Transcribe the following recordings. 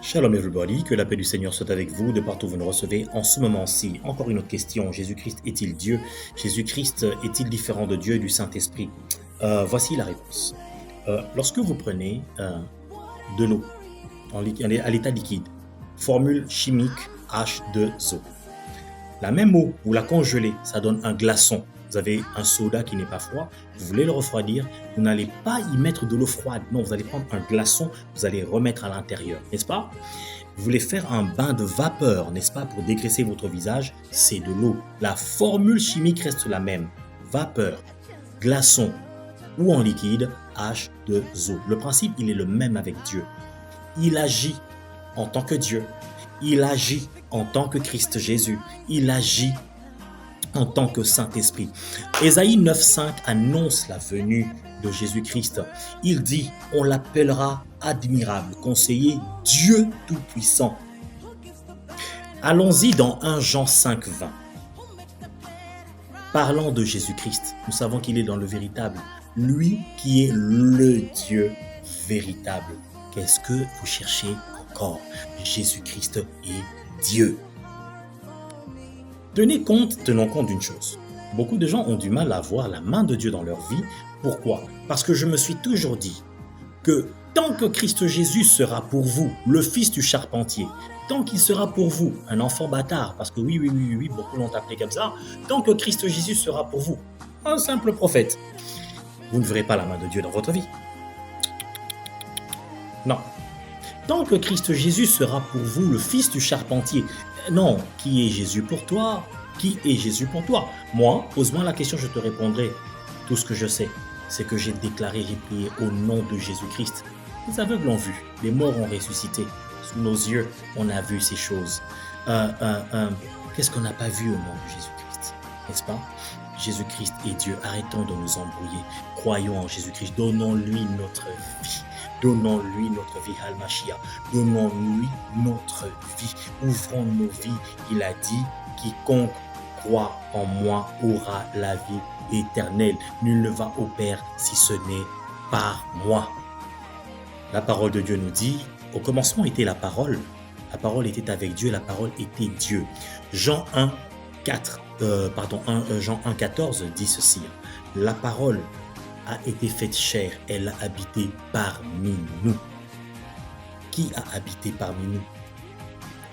Shalom everybody, que la paix du Seigneur soit avec vous de partout où vous nous recevez en ce moment-ci. Encore une autre question, Jésus-Christ est-il Dieu? Jésus-Christ est-il différent de Dieu et du Saint-Esprit? Voici la réponse. Lorsque vous prenez de l'eau à l'état liquide, formule chimique H2O, la même eau, vous la congelez, ça donne un glaçon. Vous avez un soda qui n'est pas froid, vous voulez le refroidir, vous n'allez pas y mettre de l'eau froide. Non, vous allez prendre un glaçon, vous allez remettre à l'intérieur, n'est-ce pas? Vous voulez faire un bain de vapeur, n'est-ce pas, pour dégraisser votre visage, c'est de l'eau. La formule chimique reste la même. Vapeur, glaçon ou en liquide, H2O. Le principe, il est le même avec Dieu. Il agit en tant que Dieu. Il agit en tant que Christ Jésus. Il agit en tant que Saint-Esprit. Ésaïe 9,5 annonce la venue de Jésus-Christ. Il dit, on l'appellera admirable, conseiller, Dieu tout-puissant. Allons-y dans 1 Jean 5,20. Parlant de Jésus-Christ, nous savons qu'il est dans le véritable, lui qui est le Dieu véritable. Qu'est-ce que vous cherchez encore? Jésus-Christ est Dieu. Tenons compte d'une chose. Beaucoup de gens ont du mal à voir la main de Dieu dans leur vie. Pourquoi? Parce que je me suis toujours dit que tant que Christ Jésus sera pour vous le fils du charpentier, tant qu'il sera pour vous un enfant bâtard, parce que oui, beaucoup l'ont appelé comme ça, tant que Christ Jésus sera pour vous un simple prophète, vous ne verrez pas la main de Dieu dans votre vie. Non. Tant que Christ Jésus sera pour vous le fils du charpentier, non, qui est Jésus pour toi? Qui est Jésus pour toi? Moi, pose-moi la question, je te répondrai. Tout ce que je sais, c'est que j'ai déclaré, j'ai prié au nom de Jésus-Christ. Les aveugles ont vu, les morts ont ressuscité. Sous nos yeux, on a vu ces choses. Qu'est-ce qu'on n'a pas vu au nom de Jésus-Christ? N'est-ce pas? Jésus-Christ est Dieu. Arrêtons de nous embrouiller. Croyons en Jésus-Christ. Donnons-lui notre vie. Donnons-lui notre vie, Al-Mashiach. Donnons-lui notre vie. Ouvrons nos vies. Il a dit, quiconque croit en moi aura la vie éternelle. Nul ne va au Père si ce n'est par moi. La parole de Dieu nous dit, au commencement était la parole était avec Dieu, la parole était Dieu. Jean 1,14 dit ceci, la parole a été faite chair, elle a habité parmi nous. Qui a habité parmi nous?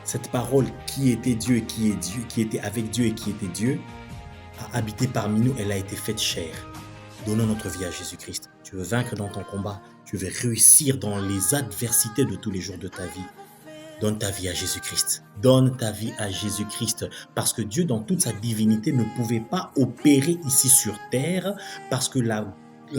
Cette parole qui était Dieu, qui est Dieu, qui était avec Dieu et qui était Dieu, a habité parmi nous, elle a été faite chair. Donnons notre vie à Jésus-Christ. Tu veux vaincre dans ton combat, tu veux réussir dans les adversités de tous les jours de ta vie. Donne ta vie à Jésus-Christ. Donne ta vie à Jésus-Christ. Parce que Dieu, dans toute sa divinité, ne pouvait pas opérer ici sur terre parce que la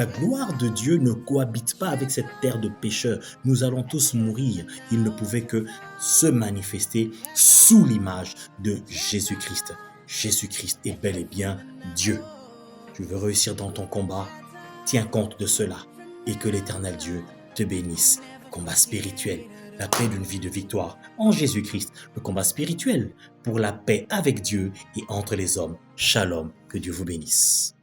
gloire de Dieu ne cohabite pas avec cette terre de pécheurs. Nous allons tous mourir. Il ne pouvait que se manifester sous l'image de Jésus-Christ. Jésus-Christ est bel et bien Dieu. Tu veux réussir dans ton combat, tiens compte de cela et que l'Éternel Dieu te bénisse. Combat spirituel, la paix d'une vie de victoire en Jésus-Christ, le combat spirituel pour la paix avec Dieu et entre les hommes. Shalom, que Dieu vous bénisse.